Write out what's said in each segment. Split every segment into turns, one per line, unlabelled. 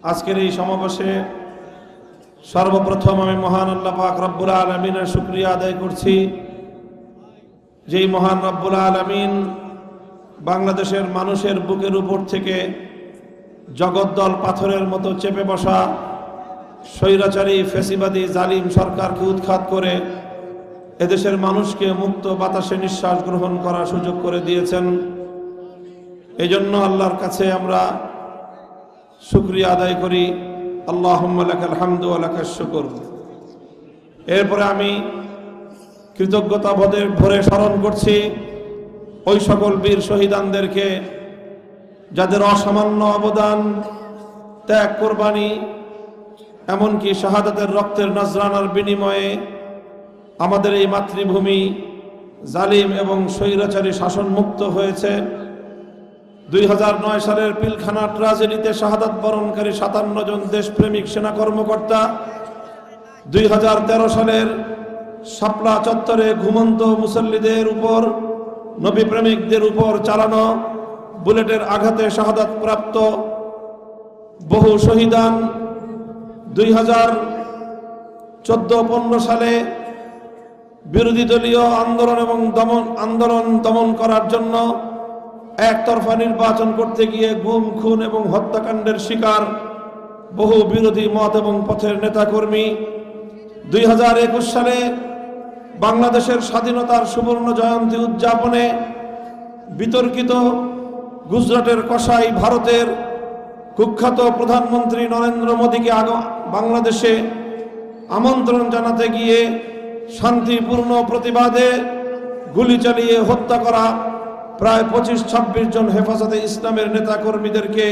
আজকের এই সমাবেশে সর্বপ্রথম আমি মহান আল্লাহ পাক রব্বুল আলামিনের শুকরিয়া আদায় করছি, যেই মহান রব্বুল আলামিন বাংলাদেশের মানুষের বুকের উপর থেকে জগদ্দল পাথরের মতো চেপে বসা স্বৈরাচারী ফ্যাসিবাদী জালিম সরকারকে উৎখাত করে এদেশের মানুষকে মুক্ত বাতাসে নিঃশ্বাস গ্রহণ করার সুযোগ করে দিয়েছেন। এজন্য আল্লাহর কাছে আমরা শুকরিয়া আদায় করি। আল্লাহুম্মা লাকাল হামদু ওয়া লাকাশ শুকর। এরপরে আমি কৃতজ্ঞতা ভরে স্মরণ করছি ওই সকল বীর শহীদানদেরকে যাদের অসামান্য অবদান, ত্যাগ, কোরবানি, এমনকি শাহাদাতের রক্তের নজরানার বিনিময়ে আমাদের এই মাতৃভূমি জালিম এবং স্বৈরাচারী শাসন মুক্ত হয়েছে। 2009 সালের পিলখানা ট্রাজেডিতে শাহাদাত বরণকারী 57 জন দেশপ্রেমিক সেনা কর্মকর্তা, 2013 সালের শাপলা চত্বরে ঘুমন্ত মুসল্লিদের উপর, নবী প্রেমিকদের উপর চালানো বুলেটের আঘাতে শাহাদাত প্রাপ্ত বহু শহীদান, 2014-15 সালে বিরোধী দলীয় আন্দোলন এবং আন্দোলন দমন করার জন্য একতরফা নির্বাচন করতে গিয়ে গুম, খুন এবং হত্যাকাণ্ডের শিকার বহু বিরোধী মত এবং পথের নেতাকর্মী, 2021 সালে বাংলাদেশের স্বাধীনতার সুবর্ণ জয়ন্তী উদযাপনে বিতর্কিত গুজরাটের কসাই ভারতের কুখ্যাত প্রধানমন্ত্রী নরেন্দ্র মোদীকে বাংলাদেশে আমন্ত্রণ জানাতে গিয়ে শান্তিপূর্ণ প্রতিবাদে গুলি চালিয়ে হত্যা করা প্রায় 25-26 জন হেফাজতে ইসলামের নেতাকর্মীদেরকে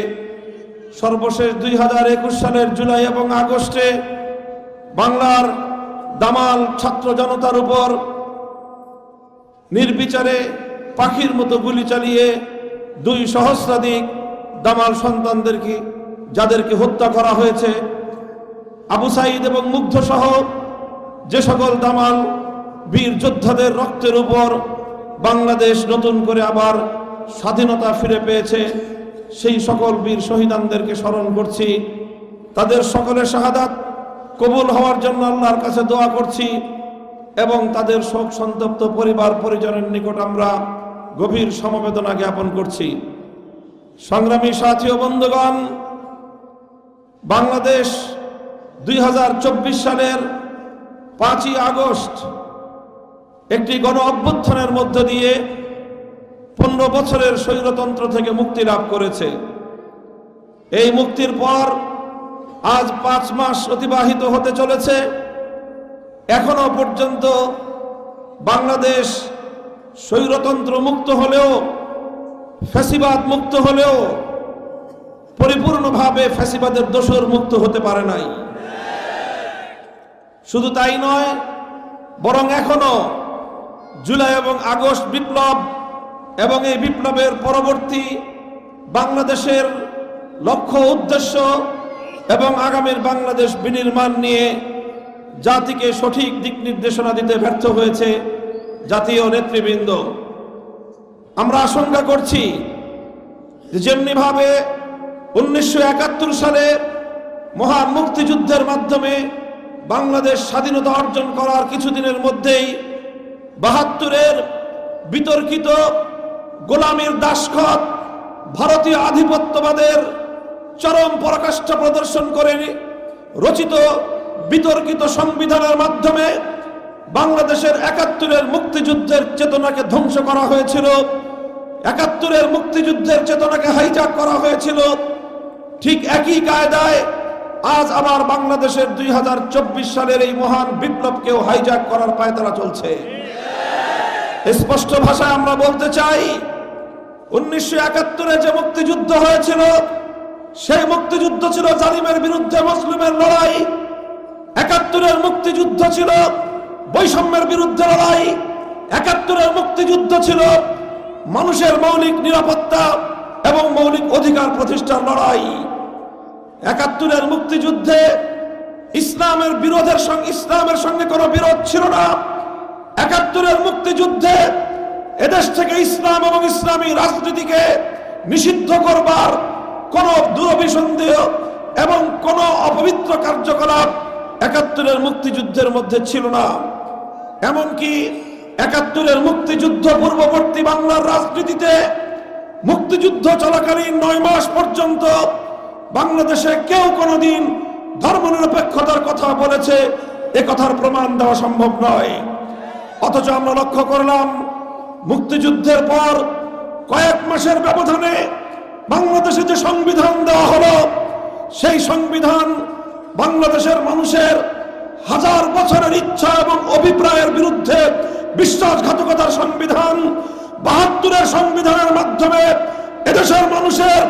সর্বশেষ 2021 সালের জুলাই এবং আগস্টে বাংলার দামাল ছাত্র জনতার উপর নির্বিচারে পাখির মতো গুলি চালিয়ে 2 সহস্রাধিক দামাল সন্তানদেরকে যাদেরকে হত্যা করা হয়েছে, আবু সাঈদ এবং মুগ্ধ সহ যে সকল দামাল বীর যোদ্ধাদের রক্তের উপর বাংলাদেশ নতুন করে আবার স্বাধীনতা ফিরে পেয়েছে, সেই সকল বীর শহীদানদেরকে স্মরণ করছি। তাদের সকলের শাহাদাত কবুল হওয়ার জন্য আল্লাহর কাছে দোয়া করছি এবং তাদের শোক সন্তপ্ত পরিবার পরিজনের নিকট আমরা গভীর সমবেদনা জ্ঞাপন করছি। সংগ্রামী সাথী ও বন্ধুগণ, বাংলাদেশ 2024 সালের 5ই আগস্ট একটি গণ অভ্যুত্থানের মধ্য দিয়ে 15 বছরের স্বৈরতন্ত্র থেকে মুক্তি লাভ করেছে। এই মুক্তির পর আজ 5 মাস অতিবাহিত হতে চলেছে। এখনো পর্যন্ত বাংলাদেশ স্বৈরতন্ত্র মুক্ত হলেও, ফ্যাসিবাদ মুক্ত হলেও পরিপূর্ণভাবে ফ্যাসিবাদের দোসর মুক্ত হতে পারে নাই। শুধু তাই নয়, বরং এখনো জুলাই এবং আগস্ট বিপ্লব এবং এই বিপ্লবের পরবর্তী বাংলাদেশের লক্ষ্য, উদ্দেশ্য এবং আগামীর বাংলাদেশ বিনির্মাণ নিয়ে জাতিকে সঠিক দিক নির্দেশনা দিতে ব্যর্থ হয়েছে জাতীয় নেতৃবৃন্দ। আমরা আশঙ্কা করছি যে যেমনিভাবে 1971 সালে মহান মুক্তিযুদ্ধের মাধ্যমে বাংলাদেশ স্বাধীনতা অর্জন করার কিছুদিনের মধ্যেই 72-এর বিতর্কিত গোলামীর দাসখত ভারতীয় আধিপত্যবাদের চরম পরাকাষ্ঠা প্রদর্শন করে রচিত বিতর্কিত সংবিধানের মাধ্যমে বাংলাদেশের 71-এর মুক্তিযুদ্ধের চেতনাকে ধ্বংস করা হয়েছিল, 71-এর মুক্তিযুদ্ধের চেতনাকে হাইজ্যাক করা হয়েছিল। ঠিক একই কায়দায় আজ আবার বাংলাদেশের 2024 সালের এই মহান বিপ্লবকেও হাইজ্যাক করার পায়তারা চলছে। স্পষ্ট ভাষায় আমরা বলতে চাই, 1971-এ যে মুক্তিযুদ্ধ হয়েছিল সেই মুক্তিযুদ্ধ ছিল জালিমের বিরুদ্ধে মুসলিমের লড়াই। 71-এর মুক্তিযুদ্ধ ছিল বৈষম্যের বিরুদ্ধে লড়াই। 71-এর মুক্তিযুদ্ধ ছিল মানুষের মৌলিক নিরাপত্তা এবং মৌলিক অধিকার প্রতিষ্ঠার লড়াই। 71-এর মুক্তিযুদ্ধে ইসলামের সঙ্গে কোনো বিরোধ ছিল না। 71-এর মুক্তিযুদ্ধে এদেশ থেকে ইসলাম এবং ইসলামী রাজনীতিকে নিষিদ্ধ করবার কোন দুরভিসন্দেহ এবং কোন অপবিত্র কার্যকলাপ ৭১-এর মুক্তিযুদ্ধের মধ্যে ছিল না। এমনকি ৭১-এর মুক্তিযুদ্ধ পূর্ববর্তী বাংলার রাজনীতিতে মুক্তিযুদ্ধ চলাকালীন ৯ মাস পর্যন্ত বাংলাদেশে কেউ কোনোদিন ধর্মনিরপেক্ষতার কথা বলেছে এ কথার প্রমাণ দেওয়া সম্ভব নয়। অথচ আমরা লক্ষ্য করলাম মুক্তিযুদ্ধের পর কয়েক মাসের ব্যবধানে বাংলাদেশে যে সংবিধান দেওয়া হলো, সেই সংবিধান বাংলাদেশের মানুষের হাজার বছরের ইচ্ছা এবং অভিপ্রায়ের বিরুদ্ধে বিশ্বাসঘাতকতার সংবিধান। ৭২-এর সংবিধানের মাধ্যমে এদেশের মানুষের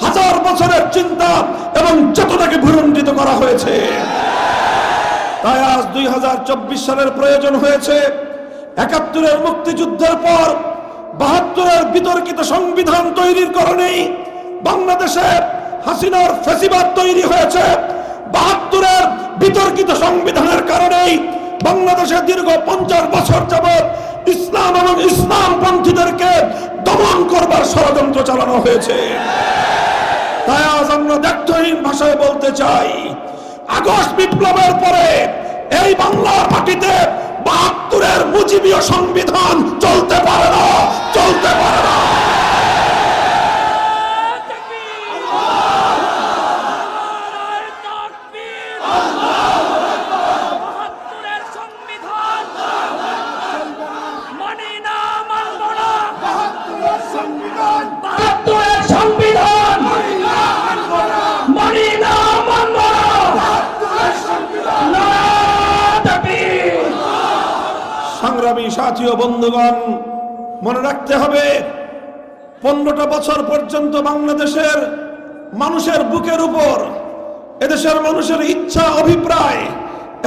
হাজার বছরের চিন্তা এবং চেতনাকে ভুলণ্ঠিত করা হয়েছে। তাই আজ ২০২৪ সালের প্রয়োজন হয়েছে ৭১-এর মুক্তিযুদ্ধের পর ৭২-এর বিতর্কিত সংবিধান তৈরির কারণেই বাংলাদেশে হাসিনার ফ্যাসিবাদ তৈরি হয়েছে। ৭২-এর বিতর্কিত সংবিধানের কারণেই বাংলাদেশে দীর্ঘ ৫০ বছর যাবৎ ইসলাম এবং ইসলামপন্থীদেরকে দমন করবার ষড়যন্ত্র চালানো হয়েছে। তাই আজ আমরা দ্ব্যর্থহীন ভাষায় বলতে চাই, আগস্ট বিপ্লবের পরে এই বাংলার মাটিতে ৭২-এর মুজিবীয় সংবিধান চলতে পারে না, চলতে পারে না। সংগ্রামী সাথী ও বন্ধুগণ, মনে রাখতে হবে ১৫টা বছর পর্যন্ত বাংলাদেশের মানুষের বুকের উপর এদেশের মানুষের ইচ্ছা, অভিপ্রায়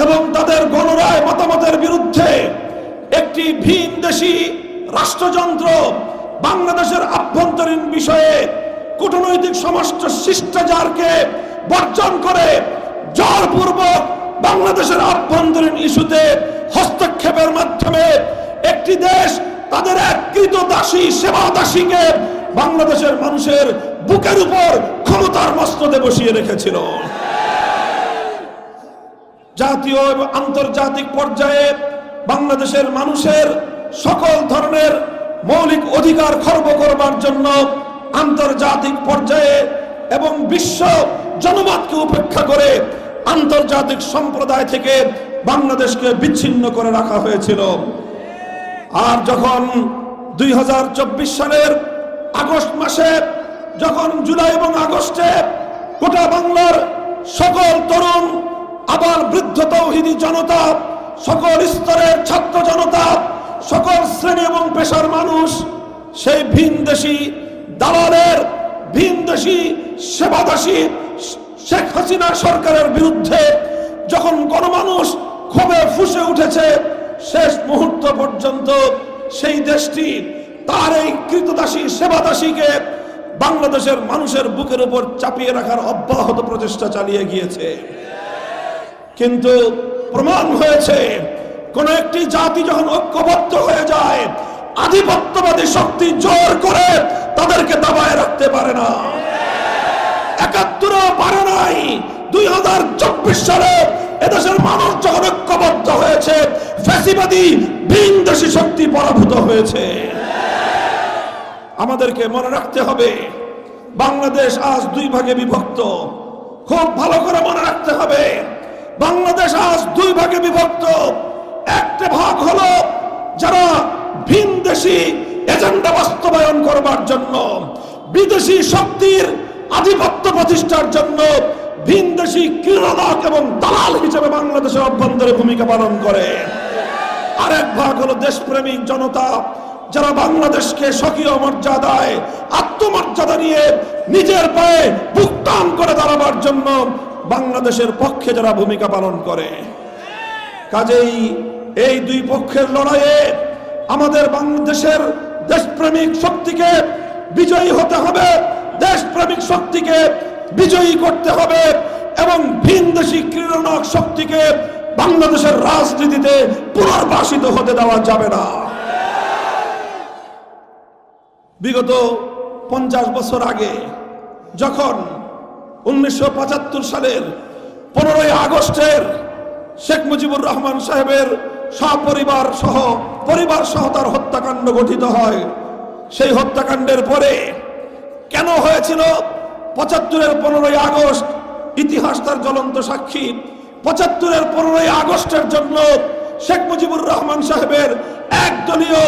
এবং তাদের গণরায় মতামতের বিরুদ্ধে একটি ভিনদেশী রাষ্ট্রযন্ত্র বাংলাদেশের আভ্যন্তরীণ বিষয়ে কূটনৈতিক সমস্ত শিষ্টাচারকে বর্জন করে জোরপূর্বক বাংলাদেশের আভ্যন্তরীণ ইস্যুতে হস্তক্ষেপের মাধ্যমে একটি দেশ তাদের এক কৃতদাসী সেবাদাসীকে বাংলাদেশের মানুষের বুকের উপর ক্ষমতার মস্তদে বসিয়ে রেখেছিল। জাতীয় এবং আন্তর্জাতিক পর্যায়ে বাংলাদেশের মানুষের সকল ধরনের মৌলিক অধিকার খর্ব করবার জন্য আন্তর্জাতিক পর্যায়ে এবং বিশ্ব জনমতকে উপেক্ষা করে আন্তর্জাতিক সম্প্রদায় থেকে বাংলাদেশকে বিচ্ছিন্ন করে রাখা হয়েছিল। আর যখন ২০২৪ সালের আগস্ট মাসে, যখন জুলাই এবং আগস্টে গোটা বাংলার সকল তরুণ, আবার বৃদ্ধ তৌহিদি জনতা, সকল স্তরের ছাত্র জনতা, সকল শ্রেণী এবং পেশার মানুষ সেই ভিনদেশী দালালের, ভিনদেশী সেবাদাসী শেখ হাসিনা সরকারের বিরুদ্ধে যখন গণমানুষ ক্ষোভে ফুঁসে উঠেছে, শেষ মুহূর্ত পর্যন্ত সেই দেশটি তার এই কৃতদাসী সেবাদাসীকে বাংলাদেশের মানুষের বুকের উপর চাপিয়ে রাখার অব্যাহত প্রচেষ্টা চালিয়ে গিয়েছে। কিন্তু প্রমাণ হয়েছে, কোন একটি জাতি যখন ঐক্যবদ্ধ হয়ে যায়, আধিপত্যবাদী শক্তি জোর করে তাদেরকে দাবায় রাখতে পারে না। ৭১-ও পারে নাই। ২০২৪ সালে এদেশের মানুষ যখন ঐক্যবদ্ধ হয়েছে, ফ্যাসিবাদী ভিনদেশী শক্তি পরাভূত হয়েছে। আমাদেরকে মনে রাখতে হবে, বাংলাদেশ আজ 2 ভাগে বিভক্ত। খুব ভালো করে মনে রাখতে হবে, বাংলাদেশ আজ 2 ভাগে বিভক্ত। একটা ভাগ হলো যারা ভিনদেশী এজেন্ডা বাস্তবায়ন করবার জন্য, বিদেশি শক্তির আধিপত্য প্রতিষ্ঠার জন্য ভিনদেশী ক্রীড়নক এবং দালাল হিসেবে বাংলাদেশের অভ্যন্তরে ভূমিকা পালন করে। আরেক ভাগ হলো দেশপ্রেমিক জনতা, যারা বাংলাদেশকে স্বকীয় মর্যাদায়, আত্মমর্যাদা নিয়ে নিজের পায়ে বুকটান করে দাঁড়াবার জন্য বাংলাদেশের পক্ষে যারা ভূমিকা পালন করে। কাজেই এই 2 পক্ষের লড়াইয়ে আমাদের বাংলাদেশের দেশপ্রেমিক শক্তিকে বিজয়ী হতে হবে, দেশপ্রেমিক শক্তিকে বিজয়ী করতে হবে এবং ভিনদেশী ক্রীড়নক শক্তিকে বাংলাদেশের রাজনীতিতে পুনর্বাসিত হতে দেওয়া যাবে না। বিগত 50 বছর আগে যখন 1975 সালের 15ই আগস্টের শেখ মুজিবুর রহমান সাহেবের পরিবার সহ তার হত্যাকাণ্ড গঠিত হয়, সেই হত্যাকাণ্ডের পরে কেন হয়েছিল 75-এর 15ই আগস্ট? ইতিহাস তার জ্বলন্ত সাক্ষী। 75-এর 15ই আগস্টের জন্য শেখ মুজিবুর রহমান সাহেবের একদলীয়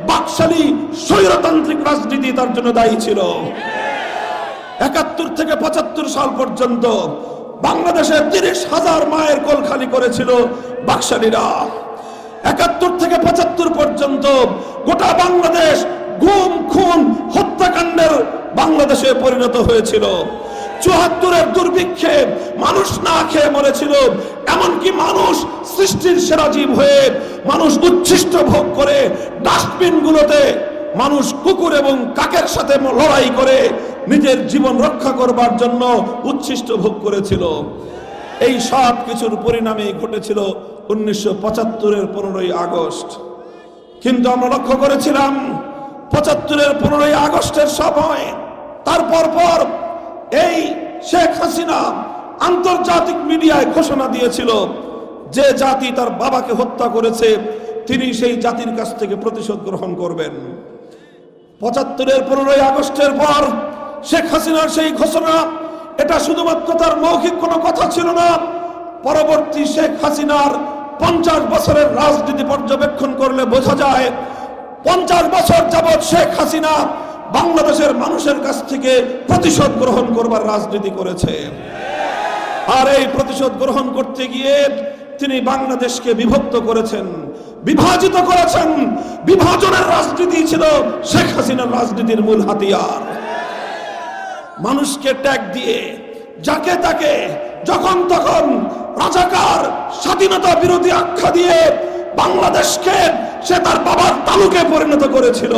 বাকশালী স্বৈরতান্ত্রিক রাজনীতি তার জন্য দায়ী ছিল। 71 থেকে 75 সাল পর্যন্ত বাংলাদেশে 30,000 মায়ের কোল খালি করেছিল বাকশালীরা। 71 থেকে 75 পর্যন্ত গোটা বাংলাদেশ গুম খুন হত্যাকাণ্ডের বাংলাদেশে পরিণত হয়েছিল। 74-এর দুর্ভিক্ষে মানুষ না খেয়ে মরেছিল, এমনকি মানুষ সৃষ্টির সেরা জীব হয়ে মানুষ উচ্ছিষ্ট ভোগ করে ডাস্টবিনগুলোতে মানুষ কুকুর এবং কাকের সাথে লড়াই করে নিজের জীবন রক্ষা করবার জন্য উচ্ছিষ্ট ভোগ করেছিল। এই সব কিছুর পরিণামেই ঘটেছিল 1975-এর 15ই আগস্ট। কিন্তু আমরা লক্ষ্য করেছিলাম 75-এর 15ই আগস্টের সময় তারপর এই শেখ হাসিনা আন্তর্জাতিক মিডিয়ায় ঘোষণা দিয়েছিল যে জাতি তার বাবাকে হত্যা করেছে তিনি সেই জাতির কাছ থেকে প্রতিশোধ গ্রহণ করবেন। 75-এর 15ই আগস্টের পর শেখ হাসিনার সেই ঘোষণা, এটা শুধুমাত্র তার মৌখিক কোনো কথা ছিল না। পরবর্তী শেখ হাসিনার 50 বছরের রাজনীতি পর্যবেক্ষণ করলে বোঝা যায় 50 বছর যাবৎ শেখ হাসিনা বাংলাদেশের মানুষের কাছ থেকে প্রতিশোধ গ্রহণ করবার রাজনীতি করেছে। আর এই প্রতিশোধ গ্রহণ করতে গিয়ে তিনি বাংলাদেশকে বিভক্ত করেছেন, বিভাজিত করেছেন। বিভাজনের রাজনীতি ছিল শেখ হাসিনার রাজনীতির মূল হাতিয়ার। মানুষকে ট্যাগ দিয়ে যাকে তাকে যখন তখন রাজাকার স্বাধীনতা বিরোধী আখ্যা দিয়ে বাংলাদেশকে সে তার বাবার তালুকে পরিণত করেছিল।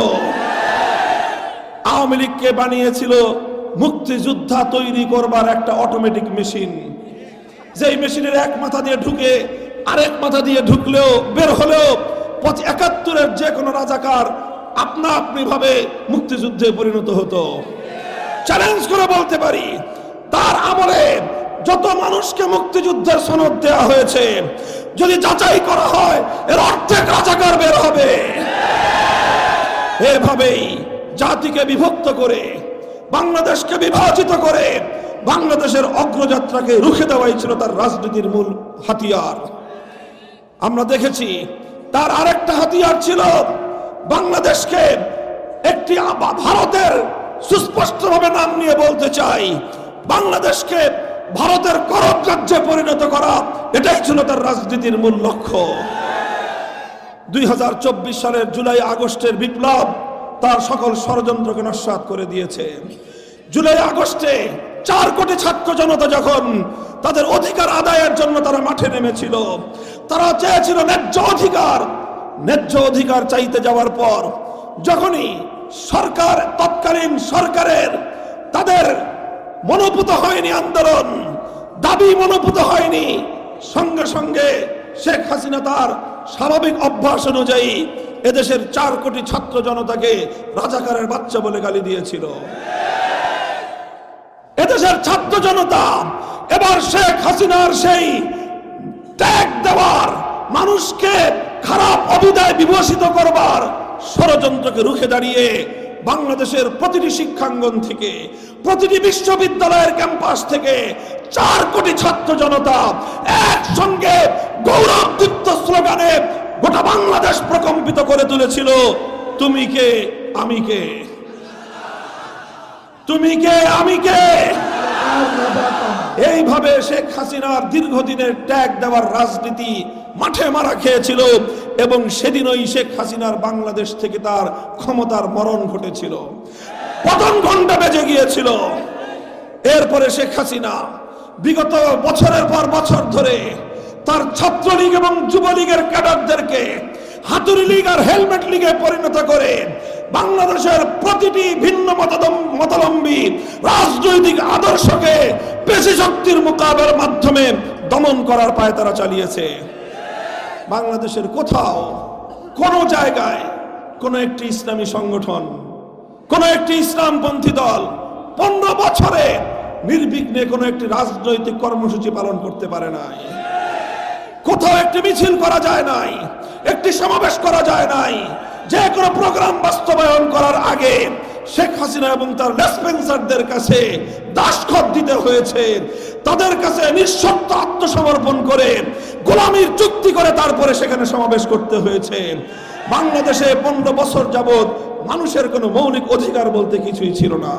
আওয়ামী লীগকে বানিয়েছিল মুক্তিযোদ্ধা তৈরি করবার একটা অটোমেটিক মেশিন, যেই মেশিনের এক মাথা দিয়ে ঢুকে আরেক মাথা দিয়ে ঢুকলেও বের হলেও 71-এর যে কোনো রাজাকার আপনা আপনি ভাবে মুক্তিযুদ্ধে পরিণত হতো। চ্যালেঞ্জ করে বলতে পারি, তার আমলে যত মানুষকে মুক্তিযুদ্ধের সনদ দেওয়া হয়েছে যদি যাচাই করা হয় এর অর্ধেক রাজাকার বের হবে। এভাবেই জাতিকে বিভক্ত করে বাংলাদেশকে বিভাজিত করে বাংলাদেশের অগ্রযাত্রাকে রুখে দেওয়াই ছিল তার রাজনীতির মূল হাতিয়ার। আমরা দেখেছি তার আরেকটা হাতিয়ার ছিল বাংলাদেশকে একটি ভারতের, সুস্পষ্টভাবে নাম নিয়ে বলতে চাই, বাংলাদেশকে ভারতের করদ রাজ্যে পরিণত করা, এটাই ছিল তার রাজনীতির মূল লক্ষ্য। 2024 সালের জুলাই আগস্টের বিপ্লব তার সকল ষড়যন্ত্রকে নস্যাৎ করে দিয়েছে। জুলাই আগস্টে 4 কোটি ছাত্র জনতা যখন তাদের অধিকার আদায়ের জন্য তারা মাঠে নেমেছিল, তারা চেয়েছিল ন্যায্য অধিকার। ন্যায্য অধিকার চাইতে যাওয়ার পর যখনই সরকার, তৎকালীন সরকারের তাদের মনোপুত হয়নি আন্দোলন, দাবি মনোপুত হয়নি, সঙ্গে সঙ্গে শেখ হাসিনা তার স্বাভাবিক অভ্যাস অনুযায়ী এদেশের 4 কোটি ছাত্র জনতাকে রাজাকারের বাচ্চা বলে গালি দিয়েছিল। এদেশের ছাত্র জনতা এবার শেখ হাসিনার সেই ট্যাগ দেওয়ার, মানুষকে খারাপ অভিধায় বিভূষিত করবার ষড়যন্ত্রকে রুখে দাঁড়িয়ে বাংলাদেশের প্রতিটি শিক্ষাঙ্গন থেকে, প্রতিটি বিশ্ববিদ্যালয়ের ক্যাম্পাস থেকে 4 কোটি ছাত্র জনতা একসঙ্গে গৌরবদীপ্ত স্লোগানে গোটা বাংলাদেশ প্রকম্পিত করে তুলেছিল, তুমি কে আমি কে, তুমি কে আমি কে। এইভাবে শেখ হাসিনার দীর্ঘদিনের ট্যাগ দেওয়ার রাজনীতি মাঠে মারা খেয়েছিল এবং সেদিনই শেখ হাসিনার বাংলাদেশ থেকে তার ক্ষমতার মরণ ঘটেছিল, পতন ঘণ্টা বেজে গিয়েছিল। এরপরে শেখ হাসিনা বিগত বছরের পর বছর ধরে তার ছাত্রলীগ এবং যুবলীগের ক্যাডারদেরকে হাতুড়ি লীগ আর হেলমেট লীগে পরিণত করে বাংলাদেশের প্রতিটি ভিন্ন মতাবলম্বী রাজনৈতিক আদর্শকে পেশি শক্তির মোকাবেলার মাধ্যমে দমন করার পায়তারা চালিয়েছে। বাংলাদেশের কোথাও কোনো জায়গায় কোনো একটি ইসলামী সংগঠন, কোনো একটি ইসলামপন্থী দল 15 বছরে নির্বিঘ্নে কোনো একটি রাজনৈতিক কর্মসূচি পালন করতে পারে নাই। কোথাও একটি মিছিল করা যায় নাই, একটি সমাবেশ করা যায় নাই। যে কোনো প্রোগ্রাম বাস্তবায়ন করার আগে শেখ হাসিনা এবং তার লেসপেন্সারদের কাছে দাসখত দিতে হয়েছে। তাদের কাছে নিঃশর্ত আত্মসমর্পণ করে গোলামির চুক্তি করে তারপরে সেখানে সমাবেশ করতে হয়েছে। বাংলাদেশে 15 বছর যাবত মানুষের কোনো মৌলিক অধিকার বলতে কিছুই ছিল না।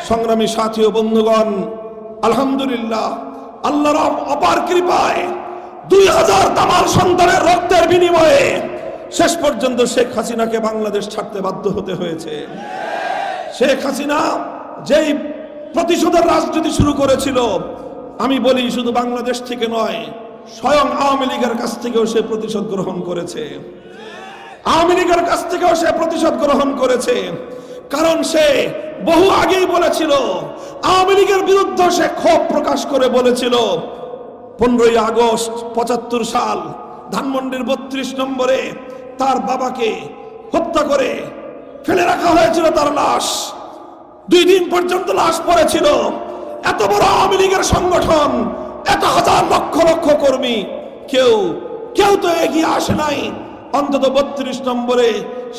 সংগ্রামী সাথী ও বন্ধুগণ, আলহামদুলিল্লাহ, আল্লাহর অপার কৃপায় 2000 তামাল সন্তানের রক্তের বিনিময়ে শেষ পর্যন্ত শেখ হাসিনাকে বাংলাদেশ ছাড়তে বাধ্য হতে হয়েছে। শেখ হাসিনা যেই প্রতিশোধের রাজনীতি শুরু করেছিল, আমি বলি শুধু বাংলাদেশ থেকে নয়, স্বয়ং আওয়ামী লীগের কাছ থেকেও সে প্রতিশোধ গ্রহণ করেছে। আওয়ামী লীগের কাছ থেকেও সে প্রতিশোধ গ্রহণ করেছে। কারণ সে বহু আগেই বলেছিল, আওয়ামী লীগের বিরুদ্ধে সে ক্ষোভ প্রকাশ করে বলেছিল 15ই আগস্ট 75 সাল ধানমন্ডির 32 নম্বরে তার বাবাকে হত্যা করে ফেলে রাখা হয়েছিল, তার লাশ 2 দিন পর্যন্ত লাশ পড়েছিল। এত বড় আওয়ামী লীগের সংগঠন, এত হাজার লক্ষ লক্ষ কর্মী, কেউ তো এগিয়ে আসে নাই অন্তত 32 নম্বরে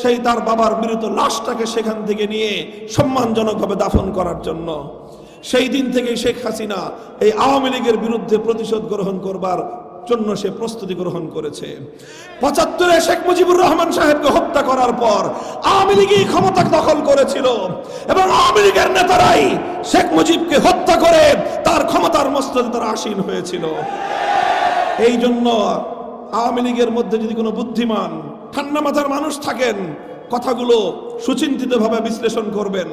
সেই তার বাবার মৃত লাশটাকে সেখান থেকে নিয়ে সম্মানজনকভাবে দাফন করার জন্য। সেই দিন থেকে শেখ হাসিনা এই আওয়ামী লীগের বিরুদ্ধে প্রতিশোধ গ্রহণ করবার জন্য সে প্রস্তুতি গ্রহণ করেছে। 75-এ শেখ মুজিবুর রহমান সাহেবকে হত্যা করার পর আওয়ামী লীগই ক্ষমতা দখল করেছিল এবং আওয়ামী লীগের নেতারাই শেখ মুজিবকে হত্যা করে তার ক্ষমতার মস্তদে তারা আসীন হয়েছিল। এই জন্য আওয়ামী লীগের মধ্যে যদি কোনো বুদ্ধিমান ঠান্ডা মাথার মানুষ থাকেন, কথাগুলো সুচিন্তিতভাবে বিশ্লেষণ করবেন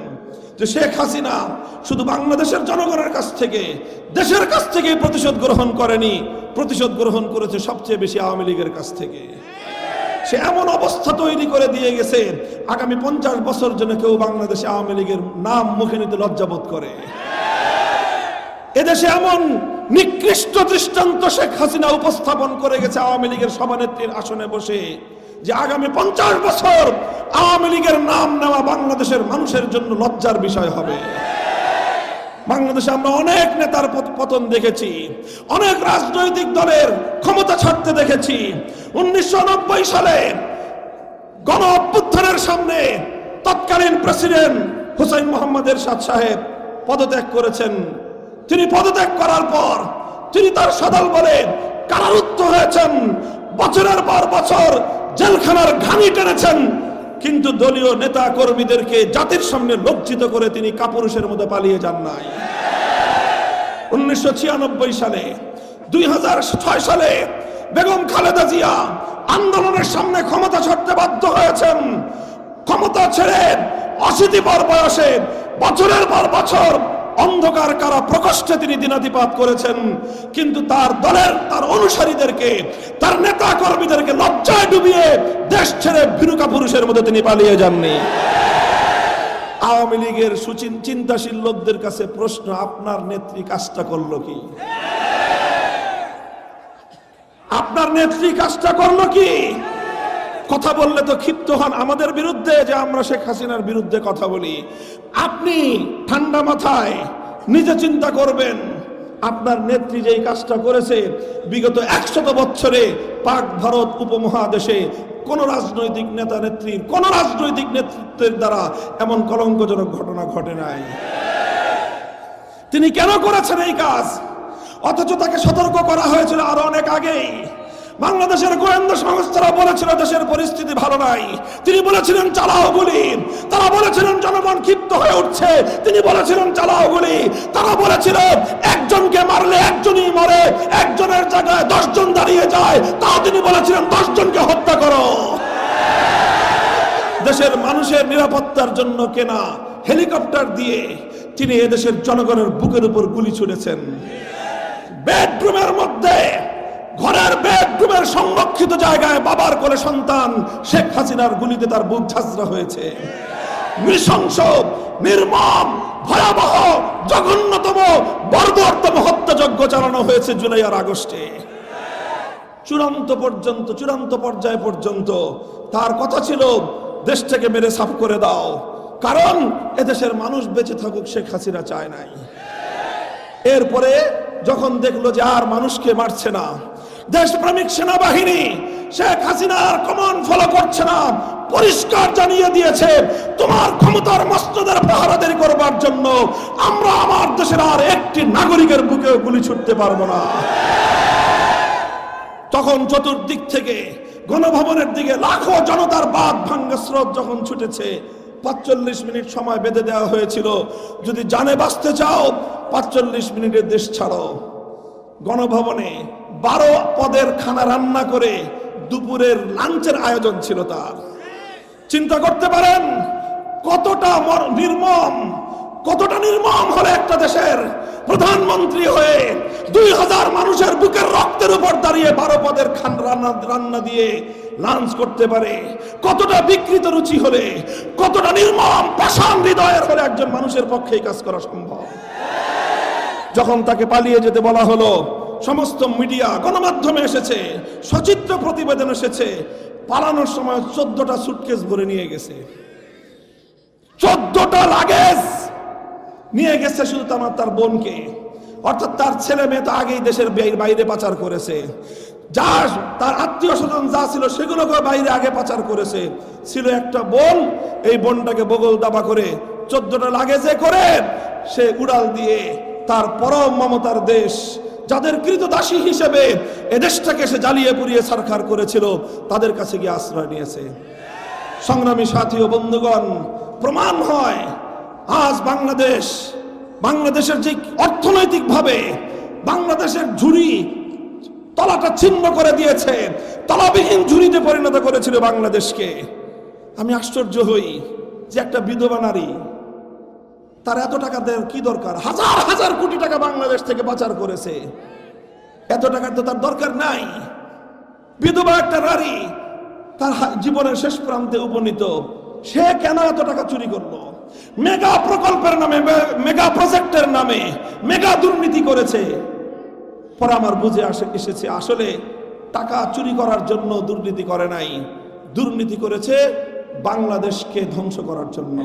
যে শেখ হাসিনা শুধু বাংলাদেশের জনগণের কাছ থেকে, দেশের কাছ থেকে প্রতিশোধ গ্রহণ করেনি, প্রতিশোধ গ্রহণ করেছে সবচেয়ে বেশি আওয়ামী লীগের কাছ থেকে। সে এমন অবস্থা তৈরি করে দিয়ে গেছে, আগামী 50 বছর জন্য কেউ বাংলাদেশে আওয়ামী লীগের নাম মুখে নিতে লজ্জাবোধ করে। এদেশে এমন নিকৃষ্ট দৃষ্টান্ত শেখ হাসিনা উপস্থাপন করে গেছে আওয়ামী লীগের সভানেত্রীর আসনে বসে, যে আগামী 50 বছর আওয়ামী লীগের নাম নেওয়া বাংলাদেশের মানুষের জন্য লজ্জার বিষয় হবে। বাংলাদেশে আমরা অনেক নেতার পতন দেখেছি, অনেক রাজনৈতিক দলের ক্ষমতা ছাড়তে দেখেছি। 1990 সালে গণ অভ্যুত্থানের সামনে তৎকালীন প্রেসিডেন্ট হুসাইন মোহাম্মদ এরশাদ সাহেব পদত্যাগ করেছেন। তিনি পদত্যাগ করার পর তিনি তার সদল বলে কারারুদ্ধ হয়েছেন, বছরের পর বছর জেলখানার ঘানি টেনেছেন, কিন্তু দলীয় নেতা কর্মীদেরকে জাতির সামনে লজ্জিত করে তিনি কাপুরুষের মতো পালিয়ে যান নাই। 1996 সালে, 2006 সালে বেগম খালেদা জিয়া আন্দোলনের সামনে ক্ষমতা ছাড়তে বাধ্য হয়েছেন। ক্ষমতা ছেড়ে 80 পর বয়সে বছরের পর বছর অন্ধকার কারা প্রকোষ্ঠে তিনি দিনাতিপাত করেছেন, কিন্তু তার দলের, তার অনুসারীদেরকে, তার নেতা কর্মীদেরকে লজ্জায় ডুবিয়ে দেশ ছেড়ে ভীরুকা পুরুষের মধ্যে তিনি পালিয়ে যাননি। আওয়ামী লীগের চিন্তাশীল লোকদের কাছে প্রশ্ন, আপনার নেত্রী কাজটা করলো কি? আপনার নেত্রী কাজটা করলো কি? কথা বললে তো ক্ষিপ্ত হন আমাদের বিরুদ্ধে যে আমরা শেখ হাসিনার বিরুদ্ধে কথা বলি। আপনি ঠান্ডা মাথায় নিজে চিন্তা করবেন, আপনার নেত্রী যেই কাজটা করেছে, বিগত 100 বছরে পাক ভারত উপমহাদেশে কোন রাজনৈতিক নেতা নেত্রীর, কোন রাজনৈতিক নেতৃত্বের দ্বারা এমন কলঙ্কজনক ঘটনা ঘটে নাই। তিনি কেন করেছেন এই কাজ? অথচ তাকে সতর্ক করা হয়েছিল আরো অনেক আগেই। বাংলাদেশের গোয়েন্দা সংস্থারা বলেছিল দেশের পরিস্থিতি ভালো নাই, তিনি বলেছিলেন চালাও গুলি। তারা বলেছিলেন জনগণ ক্ষিপ্ত হয়ে উঠছে, তিনি বলেছিলেন চালাও গুলি। তারা বলেছিল একজনকে মারলে একজনই মরে, একজনের জায়গায় 10 জন দাঁড়িয়ে যায়, তাও তিনি বলেছিলেন 10 জনকে হত্যা করো। দেশের মানুষের নিরাপত্তার জন্য কেনা হেলিকপ্টার দিয়ে তিনি এদেশের জনগণের বুকের উপর গুলি ছুড়েছেন। বেডরুমের মধ্যে, ঘরের বেডরুমের সংরক্ষিত জায়গায় বাবার কোলে সন্তান শেখ হাসিনার গুলিতে তার বুক ঝাঁঝরা হয়েছে। নৃশংস, নির্মম, ভয়াবহ, জঘন্যতম, বর্বরতম হত্যাযজ্ঞ চালানো হয়েছে জুলাই আর আগস্টে। চূড়ান্ত পর্যায় পর্যন্ত তার কথা ছিল দেশটাকে মেরে সাফ করে দাও, কারণ এদেশের মানুষ বেঁচে থাকুক শেখ হাসিনা চায় নাই। এরপরে যখন দেখলো যে আর মানুষকে মারছে না, দেশপ্রেমিক সেনাবাহিনী শেখ হাসিনার কমান্ড ফলো করছে না, পরিষ্কার জানিয়ে দিয়েছে তোমার ক্ষমতার মসনদের পাহারাদারি করবার জন্য আমরা আমার দেশের আর একটি নাগরিকের বুকেও গুলি ছুটতে পারবো না। তখন চতুর্দিক থেকে গণভবনের দিকে লাখো জনতার বাঁধ ভাঙ্গা স্রোত যখন ছুটেছে, ৪৫ মিনিট সময় বেঁধে দেওয়া হয়েছিল, যদি জানে বাঁচতে চাও ৪৫ মিনিটের দেশ ছাড়ো। গণভবনে ১২ পদের খানা রান্না করে দুপুরের লাঞ্চের আয়োজন ছিল তার। চিন্তা করতে পারেন কতটা নির্মম হলে একটা দেশের প্রধানমন্ত্রী হয়ে ২০০০ মানুষের বুকের রক্তের উপর দাঁড়িয়ে ১২ পদের রান্না দিয়ে লাঞ্চ করতে পারে। কতটা বিকৃত রুচি হলে, কতটা নির্মম পাষাণ হৃদয়ের হলে একজন মানুষের পক্ষে কাজ করা সম্ভব। যখন তাকে পালিয়ে যেতে বলা হলো, সমস্ত মিডিয়া গণমাধ্যমে এসেছে, সচিত্র প্রতিবেদন এসেছে, পালানোর সময় ১৪টা সুটকেস ভরে নিয়ে গেছে, ১৪টা লাগেজ নিয়ে গেছে শুধু তার বোনকে। অর্থাৎ তার ছেলে মেয়ে তো আগেই দেশের বাইরে পাচার করেছে, যা তার আত্মীয় স্বজন যা ছিল সেগুলোকে বাইরে আগে পাচার করেছে। ছিল একটা বোন, এই বোনটাকে বগল দাবা করে ১৪টা লাগেজে করে সে উড়াল দিয়ে তার পরম মমতার দেশ, যাদের কৃতদাসী হিসেবে এদেশটাকে সে জ্বালিয়ে পুড়িয়ে ছারখার করেছিল, তাদের কাছে গিয়ে আশ্রয় নিয়েছে। সংগ্রামী সাথী ও বন্ধুগণ, প্রমাণ হয় আজ বাংলাদেশের যে অর্থনৈতিকভাবে বাংলাদেশের ঝুড়ি তলাটা ছিন্ন করে দিয়েছে, তলাবিহীন ঝুড়িতে পরিণত করেছিল বাংলাদেশকে। আমি আশ্চর্য হই যে একটা বিধবা নারী, তার এত টাকা দেওয়ার কি দরকার? হাজার হাজার কোটি টাকা বাংলাদেশ থেকে পাচার করেছে, এত টাকার তো তার দরকার নাই। বিধবা একটা নারী তার জীবনের শেষ প্রান্তে উপনীত, সে কেন এত টাকা চুরি করলো? মেগা প্রকল্পের নামে, মেগা প্রজেক্টের নামে মেগা দুর্নীতি করেছে। পরে আমার বুঝে এসেছে আসলে টাকা চুরি করার জন্য দুর্নীতি করে নাই, দুর্নীতি করেছে বাংলাদেশকে ধ্বংস করার জন্য,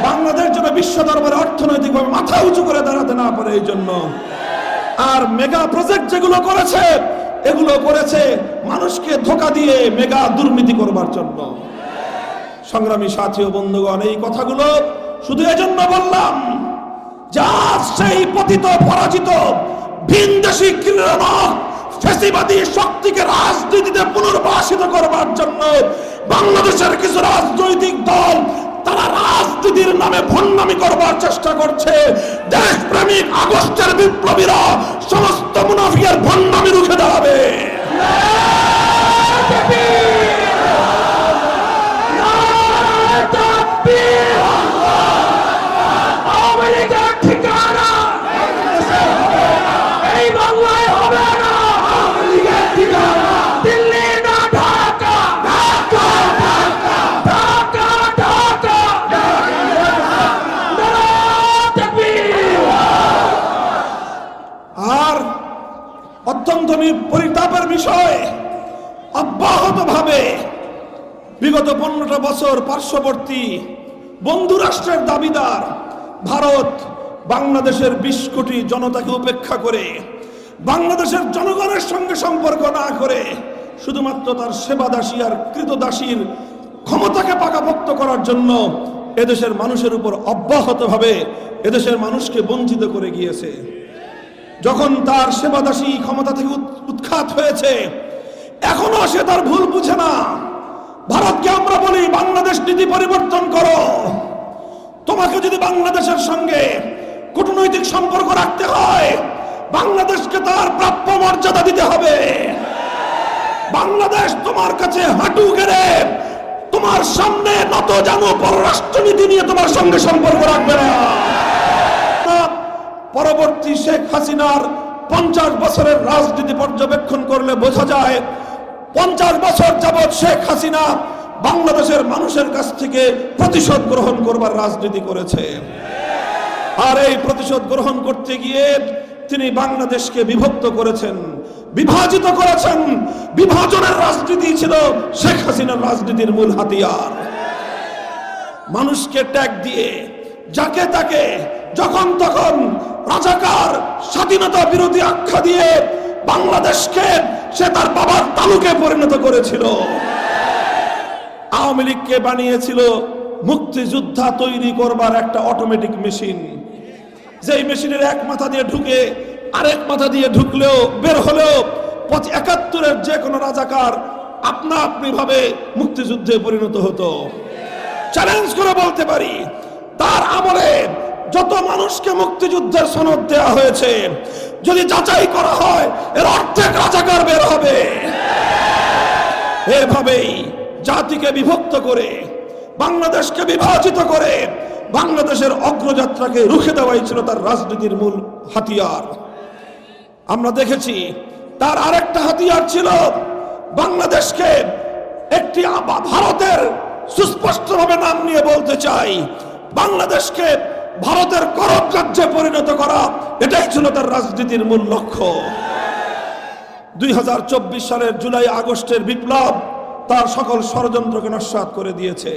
বাংলাদেশ যেন বিশ্ব দরবারে অর্থনৈতিকভাবে মাথা উঁচু করে দাঁড়াতে না পারে এই জন্য। আর মেগা প্রজেক্ট যেগুলো করেছে, এগুলো করেছে মানুষকে ধোঁকা দিয়ে মেগা দুর্নীতি করবার জন্য। সংগ্রামী সাথী ও বন্ধুগণ, এই কথাগুলো শুধু এজন্য বললাম যে আজ সেই পতিত পরাজিত ভিনদেশী ক্রীড়নক ফ্যাসিবাদী শক্তিকে রাজনীতিতে পুনর্বাসিত করবার জন্য বাংলাদেশের কিছু রাজনৈতিক দল তারা রাজনীতির নামে ভণ্ডামি করবার চেষ্টা করছে। দেশপ্রেমিক আগস্টের বিপ্লবীরা সমস্ত মুনাফিকের ভণ্ডামি রুখে দাঁড়াবে। অত্যন্ত পরিতাপের বিষয়, অব্যাহতভাবে বিগত 15টা বছর পার্শ্ববর্তী বন্ধু রাষ্ট্রের দাবিদার ভারত বাংলাদেশের 20 কোটি জনতাকে উপেক্ষা করে, বাংলাদেশের জনগণের সঙ্গে সম্পর্ক না করে শুধুমাত্র তার সেবাদাসী আর কৃতদাসীর ক্ষমতাকে পাকাপোক্ত করার জন্য এদেশের মানুষের উপর অব্যাহতভাবে এদেশের মানুষকে বঞ্চিত করে গিয়েছে। যখন তার সেবাদাসী ক্ষমতা থেকে উৎখাত হয়েছে, এখনো সে তার ভুল বুঝে না। ভারতকে আমরা বলি বাংলাদেশ নীতি পরিবর্তন করো, তোমাকে যদি বাংলাদেশের সঙ্গে কূটনৈতিক সম্পর্ক রাখতে হয় বাংলাদেশকে তার প্রাপ্য মর্যাদা দিতে হবে। বাংলাদেশ তোমার কাছে হাঁটু গেড়ে তোমার সামনে নত জানো পররাষ্ট্রনীতি নিয়ে তোমার সঙ্গে সম্পর্ক রাখবে না। পরবর্তী শেখ হাসিনার 50 বছরের রাজনীতি পর্যবেক্ষণ করলে বোঝা যায় 50 বছর যাবৎ শেখ হাসিনা বাংলাদেশের মানুষের কাছ থেকে প্রতিশোধ গ্রহণ করবার রাজনীতি করেছে। আর এই প্রতিশোধ গ্রহণ করতে গিয়ে তিনি বাংলাদেশকে বিভক্ত করেছেন, বিভাজিত করেছেন। বিভাজনের রাজনীতি ছিল শেখ হাসিনার রাজনীতির মূল হাতিয়ার। মানুষকে ট্যাগ দিয়ে যাকে তাকে যখন তখন রাজাকার স্বাধীনতা বিরোধী আখ্যা দিয়ে বাংলাদেশকে সে তার বাবার তালুকে পরিণত করেছিল। আওয়ামী লীগকে বানিয়েছিল মুক্তিযোদ্ধা তৈরি করবার একটা অটোমেটিক মেশিন, যেই মেশিনের এক মাথা দিয়ে ঢুকে আরেক মাথা দিয়ে ঢুকলেও বের হলেও ৭১-এর যে কোনো রাজাকার আপনা আপনি ভাবে মুক্তিযুদ্ধে পরিণত হতো। চ্যালেঞ্জ করে বলতে পারি, তার আমলে যত মানুষকে মুক্তিযুদ্ধের সনদ দেওয়া হয়েছে যদি যাচাই করা হয় এর অর্ধেক রাজাকার বের হবে। এভাবেই জাতিকে বিভক্ত করে বাংলাদেশকে বিভাজিত করে বাংলাদেশের অগ্রযাত্রাকে রুখে দেওয়াই ছিল তার রাজনীতির মূল হাতিয়ার। আমরা দেখেছি তার আরেকটা হাতিয়ার ছিল বাংলাদেশকে একটি ভারতের, সুস্পষ্টভাবে নাম নিয়ে বলতে চাই, বাংলাদেশকে ভারতের করব রাজ্যে পরিণত করা, এটাই ছিল তার রাজনীতির মূল লক্ষ্য। 2024 সালের জুলাই আগস্টের বিপ্লব তার সকল ষড়যন্ত্রকে নস্যাৎ করে দিয়েছে।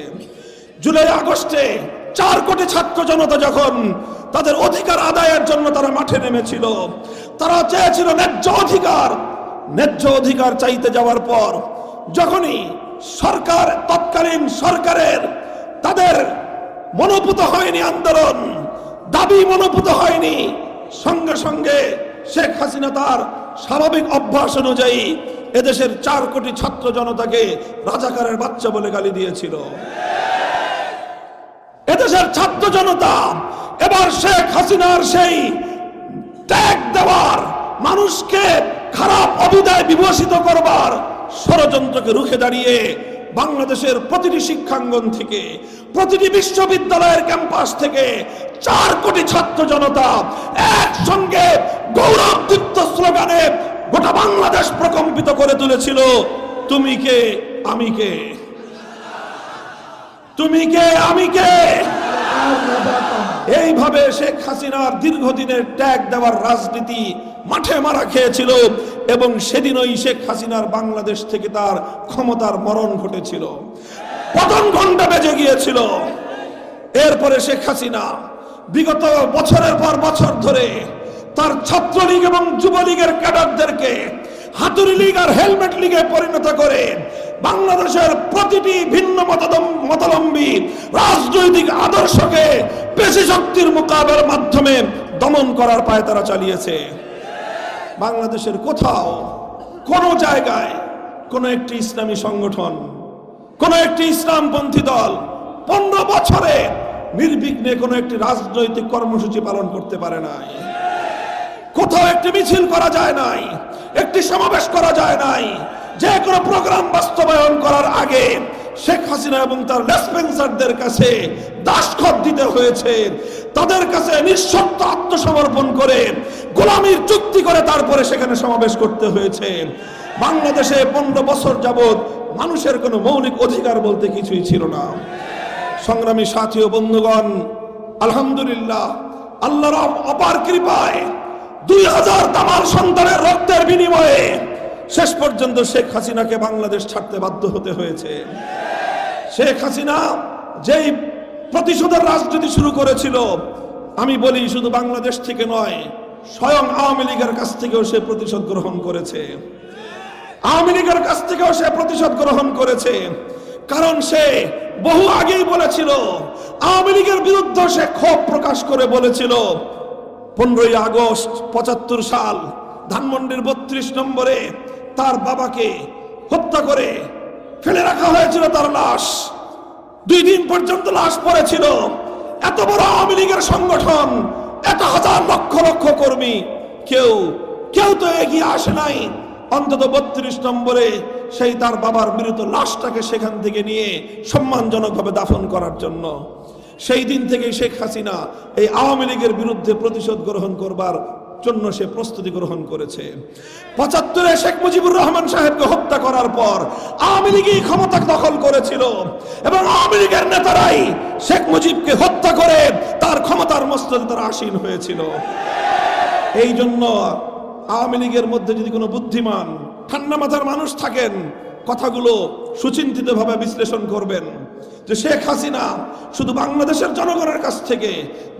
জুলাই আগস্টে 4 কোটি ছাত্র জনতা যখন তাদের অধিকার আদায়ের জন্য তারা মাঠে নেমেছিল, তারা চেয়েছিল ন্যায্য অধিকার। ন্যায্য অধিকার চাইতে যাওয়ার পর যখনই সরকার, তৎকালীন সরকারের তাদের মনোপুত হয়নি আন্দোলন, দাবি মনোপুত হয়নি, সঙ্গে সঙ্গে শেখ হাসিনা তার স্বাভাবিক অভ্যাস অনুযায়ী এদেশের 4 কোটি ছাত্র জনতাকে রাজাকারের বাচ্চা বলে গালি দিয়েছিল। এদেশের ছাত্র জনতা এবার শেখ হাসিনার সেই ট্যাগ দেওয়ার, মানুষকে খারাপ অভিধায় বিভূষিত করবার ষড়যন্ত্রকে রুখে দাঁড়িয়ে বাংলাদেশের প্রতিটি শিক্ষাঙ্গন থেকে, প্রতিটি বিশ্ববিদ্যালয়ের ক্যাম্পাস থেকে 4 কোটি ছাত্র জনতা একসঙ্গে গৌরবদীপ্ত স্লোগানে গোটা বাংলাদেশ প্রকম্পিত করে তুলেছিল, তুমি কে আমি কে, তুমি কে আমি কে। এইভাবে শেখ হাসিনার দীর্ঘদিনের ট্যাগ দেওয়ার রাজনীতি মাঠে মারা খেয়েছিল এবং সেদিনই শেখ হাসিনার বাংলাদেশ থেকে তার ক্ষমতার মরণ ঘটেছিল, পতন ঘণ্টা বেজে গিয়েছিল। এরপরে শেখ হাসিনা বিগত বছরের পর বছর ধরে তার ছাত্রলীগ এবং যুবলীগের ক্যাডারদেরকে হাতুড়ি লীগ আর হেলমেট লীগে পরিণত করে বাংলাদেশের প্রতিটি ভিন্ন মতাবলম্বী রাজনৈতিক আদর্শকে পেশি শক্তির মোকাবেলার মাধ্যমে দমন করার পায়ে তারা চালিয়েছে। বাংলাদেশের কোথাও কোন জায়গায় কোন একটি ইসলামী সংগঠন, কোন একটি ইসলামপন্থী দল 15 বছরে নির্বিঘ্নে কোন একটি রাজনৈতিক কর্মসূচি পালন করতে পারে নাই। কোথাও একটি মিছিল করা যায় নাই, একটি সমাবেশ করা যায় নাই। যে কোনো প্রোগ্রাম বাস্তবায়ন করার আগে শেখ হাসিনা এবং তার লেসপেন্সারদের কাছে দাসখত দিতে হয়েছে, তাদের কাছে নিঃশর্ত আত্মসমর্পণ করে গোলামির চুক্তি করে তারপরে সেখানে সমাবেশ করতে হয়েছে। বাংলাদেশে 15 বছর যাবৎ মানুষের কোনো মৌলিক অধিকার বলতে কিছুই ছিল না। সংগ্রামী সাথী ও বন্ধুগণ, আলহামদুলিল্লাহ, আল্লাহর অপার কৃপায় 2000 তামার সন্তানের রক্তের বিনিময়ে শেষ পর্যন্ত শেখ হাসিনাকে বাংলাদেশ ছাড়তে বাধ্য হতে হয়েছে। শেখ হাসিনা যেই প্রতিশোধের রাজনীতি শুরু করেছিল, আমি বলি শুধু বাংলাদেশ থেকে নয়, স্বয়ং আওয়ামী লীগের কাছ থেকেও সে প্রতিশোধ গ্রহণ করেছে। আওয়ামী লীগের কাছ থেকেও সে প্রতিশোধ গ্রহণ করেছে, কারণ সে বহু আগেই বলেছিল, আওয়ামী লীগের বিরুদ্ধে সে ক্ষোভ প্রকাশ করে বলেছিল 15ই আগস্ট 75 সাল ধানমন্ডির 32 নম্বরে তার বাবাকে হত্যা করে ফেলে রাখা হয়েছিল তার লাশ। 2 দিন পর্যন্ত লাশ পড়েছিল। এত বড় আওয়ামী লীগের সংগঠন, এত হাজার লক্ষ লক্ষ কর্মী, কেউ তো এগিয়ে আসে নাই অন্তত 32 নম্বরে সেই তার বাবার মৃত লাশটাকে সেখান থেকে নিয়ে সম্মানজনকভাবে দাফন করার জন্য। সেই দিন থেকে শেখ হাসিনা এই আওয়ামী লীগের বিরুদ্ধে প্রতিশোধ গ্রহণ করবার জন্য সে প্রস্তুতি গ্রহণ করেছে। 75-এ শেখ মুজিবুর রহমান সাহেবকে হত্যা করার পর আওয়ামী লীগই ক্ষমতা দখল করেছিল এবং আওয়ামী লীগের নেতারাই শেখ মুজিবকে হত্যা করে তার ক্ষমতার মস্তদে তারা আসীন হয়েছিল। এই জন্য আওয়ামী লীগের মধ্যে যদি কোনো বুদ্ধিমান ঠান্ডা মাথার মানুষ থাকেন, কথাগুলো সুচিন্তিতভাবে বিশ্লেষণ করবেন। যে শেখ হাসিনা শুধু বাংলাদেশের জনগণের কাছ থেকে,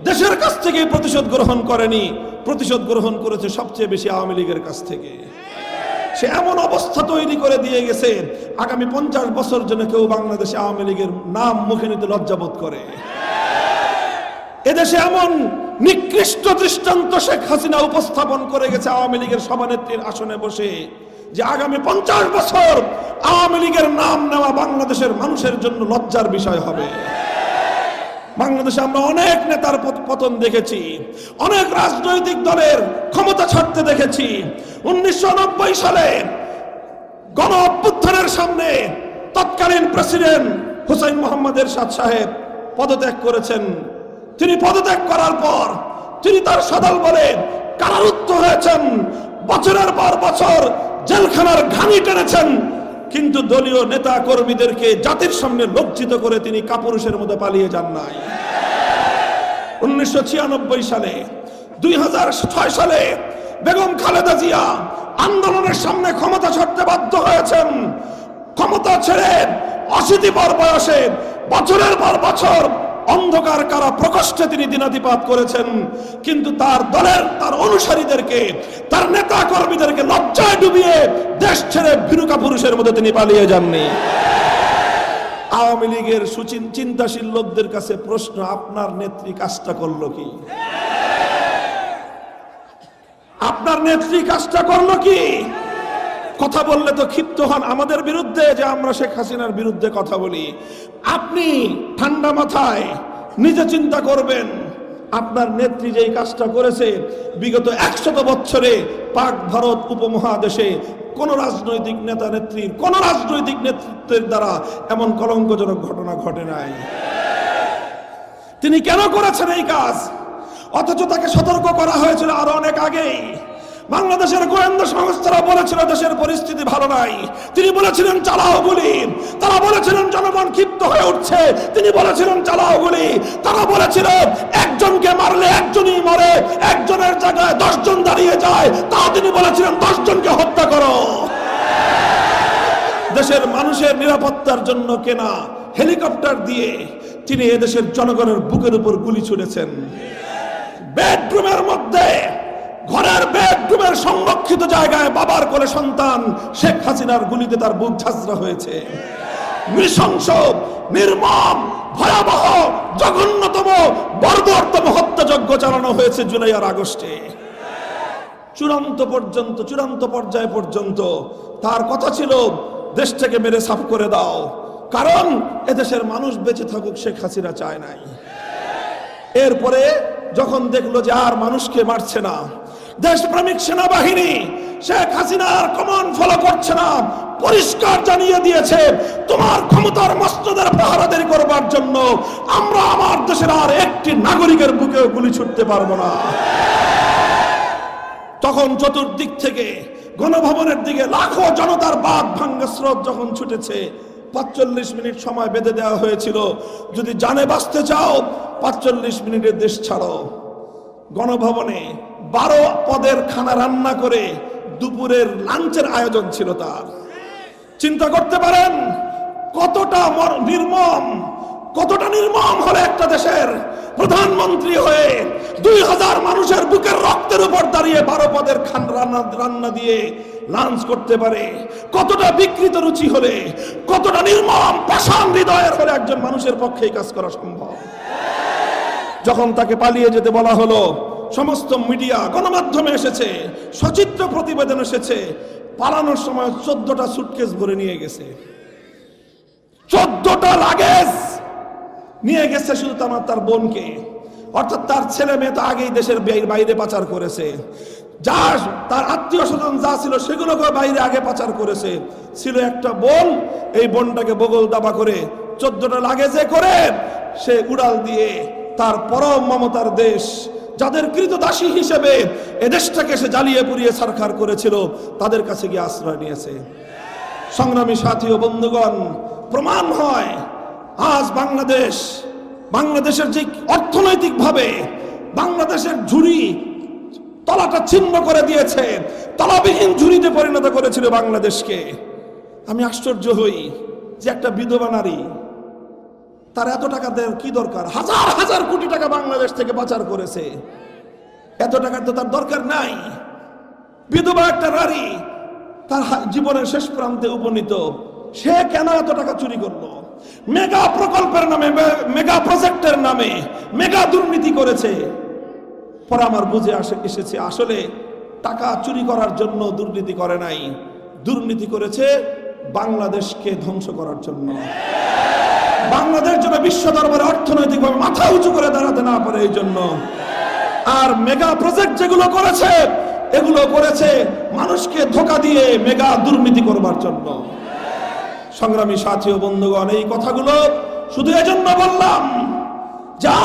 দেশের কাছ থেকে প্রতিশোধ গ্রহণ করেনি, প্রতিশোধ গ্রহণ করেছে সবচেয়ে বেশি আওয়ামী লীগের কাছ থেকে। সে এমন অবস্থা তৈরি করে দিয়ে গেছে, আগামী 50 বছর জন্য কেউ বাংলাদেশে আওয়ামী লীগের নাম মুখে নিতে লজ্জাবোধ করে। এদেশে এমন নিকৃষ্ট দৃষ্টান্ত শেখ হাসিনা উপস্থাপন করে গেছে আওয়ামী লীগের সভানেত্রীর আসনে বসে, যে আগামী 50 বছর আওয়ামী লীগের নাম নেওয়া বাংলাদেশের মানুষের জন্য লজ্জার বিষয় হবে। বাংলাদেশে আমরা অনেক নেতার পতন দেখেছি, অনেক রাজনৈতিক দলের ক্ষমতা ছাড়তে দেখেছি। 1990 সালে গণ অভ্যুত্থানের সামনে তৎকালীন প্রেসিডেন্ট হুসাইন মোহাম্মদ এরশাদ সাহেব পদত্যাগ করেছেন। তিনি পদত্যাগ করার পর তিনি তার সদল বলে কারারুদ্ধ হয়েছেন, বছরের পর বছর জেলখানার ঘানি টেনেছেন, কিন্তু দলীয় নেতা কর্মীদেরকে জাতির সামনে লজ্জিত করে তিনি কাপুরুষের মতো পালিয়ে যান নাই। 1996 সালে, 2006 সালে বেগম খালেদা জিয়া আন্দোলনের সামনে ক্ষমতা ছাড়তে বাধ্য হয়েছেন। ক্ষমতা ছেড়ে 80 পর বয়সে বছরের পর বছর অন্ধকার কারা প্রকোষ্ঠে তিনি দিনাতিপাত করেছেন, কিন্তু তার দলের, তার অনুসারীদেরকে, তার নেতা কর্মীদেরকে লজ্জায় ডুবিয়ে দেশ ছেড়ে ভীরু কাপুরুষের মধ্যে তিনি পালিয়ে যাননি। আওয়ামী লীগের চিন্তাশীল লোকদের কাছে প্রশ্ন, আপনার নেত্রী কাজটা করলো কি? আপনার নেত্রী কাজটা করলো কি? কথা বললে তো ক্ষিপ্ত হন আমাদের বিরুদ্ধে, যে আমরা শেখ হাসিনার বিরুদ্ধে কথা বলি। আপনি ঠান্ডা মাথায় নিজে চিন্তা করবেন, আপনার নেত্রী যেই কাজটা করেছে, বিগত 100 বছরে পাক ভারত উপমহাদেশে কোন রাজনৈতিক নেতা নেত্রীর, কোন রাজনৈতিক নেতৃত্বের দ্বারা এমন কলঙ্কজনক ঘটনা ঘটে নাই। তিনি কেন করেছেন এই কাজ? অথচ তাকে সতর্ক করা হয়েছিল আরো অনেক আগেই। বাংলাদেশের গোয়েন্দা সংস্থারা বলেছিল দেশের পরিস্থিতি ভালো নাই, তিনি বলেছিলেন চালাও গুলি। তারা বলেছিলেন জনগণ ক্ষিপ্ত হয়ে উঠছে, তিনি বলেছিলেন চালাও গুলি। তারা বলেছিল একজনকে মারলে একজনই মরে, একজনের জায়গায় 10 জন দাঁড়িয়ে যায়, তাও তিনি বলেছিলেন 10 জনকে হত্যা করো। দেশের মানুষের নিরাপত্তার জন্য কেনা হেলিকপ্টার দিয়ে তিনি এদেশের জনগণের বুকের উপর গুলি ছুড়েছেন। বেডরুমের মধ্যে, ঘরের বেডরুমের সংরক্ষিত জায়গায় বাবার কোলে সন্তান শেখ হাসিনার গুলিতে তার বুক ঝাঁঝরা হয়েছে। নৃশংস, নির্মম, ভয়াবহ, জঘন্যতম, বর্বরতম হত্যাযজ্ঞ চালানো হয়েছে জুলাই আর আগস্টে। চূড়ান্ত পর্যায় পর্যন্ত তার কথা ছিল দেশটাকে মেরে সাফ করে দাও, কারণ এদেশের মানুষ বেঁচে থাকুক শেখ হাসিনা চায় নাই। এরপরে যখন দেখলো যে আর মানুষকে মারছে না, দেশপ্রেমিক সেনাবাহিনী শেখ হাসিনার কমান ফলো করছে না, পরিষ্কার জানিয়ে দিয়েছে তোমার ক্ষমতার মসনদের পাহারাদারি করবার জন্য আমরা আমার দেশের আর একটি নাগরিকের বুকেও গুলি ছুটতে পারবো না। তখন চতুর্দিক থেকে গণভবনের দিকে লাখো জনতার বাঁধ ভাঙ্গা স্রোত যখন ছুটেছে, 45 মিনিট সময় বেঁধে দেওয়া হয়েছিল, যদি জানে বাঁচতে চাও 45 মিনিটের দেশ ছাড়ো। গণভবনে 12 পদের খানা রান্না করে দুপুরের লাঞ্চের আয়োজন ছিল তার। চিন্তা করতে পারেন কতটা নির্মম হলে একটা দেশের প্রধানমন্ত্রী হয়ে 2000 মানুষের বুকের রক্তের উপর দাঁড়িয়ে 12 পদের রান্না দিয়ে লাঞ্চ করতে পারে। কতটা বিকৃত রুচি হলে, কতটা নির্মম পাষাণ হৃদয়ের হলে একজন মানুষের পক্ষে এই কাজ করা সম্ভব। যখন তাকে পালিয়ে যেতে বলা হলো, সমস্ত মিডিয়া, গণমাধ্যমে এসেছে, সচিত্র প্রতিবেদন এসেছে, পালানোর সময় 14টা সুটকেস ভরে নিয়ে গেছে। 14টা লাগেজ নিয়ে গেছে শুধু তার বোনকে, অর্থাৎ তার ছেলে মেয়ে তো আগেই দেশের বাইরে পাচার করেছে। যা তার আত্মীয় স্বজন যা ছিল সেগুলোকে বাইরে আগে পাচার করেছে। ছিল একটা বোন, এই বোনটাকে বগল দাবা করে 14টা লাগেজে করে সে উড়াল দিয়ে তার পরম মমতার দেশ, যাদের কৃতদাসী হিসেবে এদেশটাকে সে জ্বালিয়ে পুড়িয়ে ছারখার করেছিল, তাদের কাছে গিয়ে আশ্রয় নিয়েছে। সংগ্রামী সাথী ও বন্ধুগণ, প্রমাণ হয় আজ বাংলাদেশের যে অর্থনৈতিক ভাবে বাংলাদেশের ঝুড়ি তলাটা ছিন্ন করে দিয়েছে, তলাবিহীন ঝুড়িতে পরিণত করেছিল বাংলাদেশকে। আমি আশ্চর্য হই যে একটা বিধবা নারী তার এত টাকা দেওয়ার কি দরকার? হাজার হাজার কোটি টাকা বাংলাদেশ থেকে পাচার করেছে, এত টাকার তো তার দরকার নাই। বিধবা একটা নারী, তার জীবনের শেষ প্রান্তে উপনীত, সে কেন এত টাকা চুরি করলো? মেগা প্রকল্পের নামে, মেগা প্রজেক্টের নামে মেগা দুর্নীতি করেছে। পরে আমার বুঝে এসেছে আসলে টাকা চুরি করার জন্য দুর্নীতি করে নাই, দুর্নীতি করেছে বাংলাদেশকে ধ্বংস করার জন্য। বাংলাদেশ যেন বিশ্ব দরবারে অর্থনৈতিকভাবে মাথা উঁচু করে দাঁড়াতে না পারে এই জন্য। আর মেগা প্রজেক্ট যেগুলো করেছে, এগুলো করেছে মানুষকে ধোঁকা দিয়ে মেগা দুর্নীতি করবার জন্য। সংগ্রামী সাথী ও বন্ধুগণ, এই কথাগুলো শুধু এজন্য বললাম যে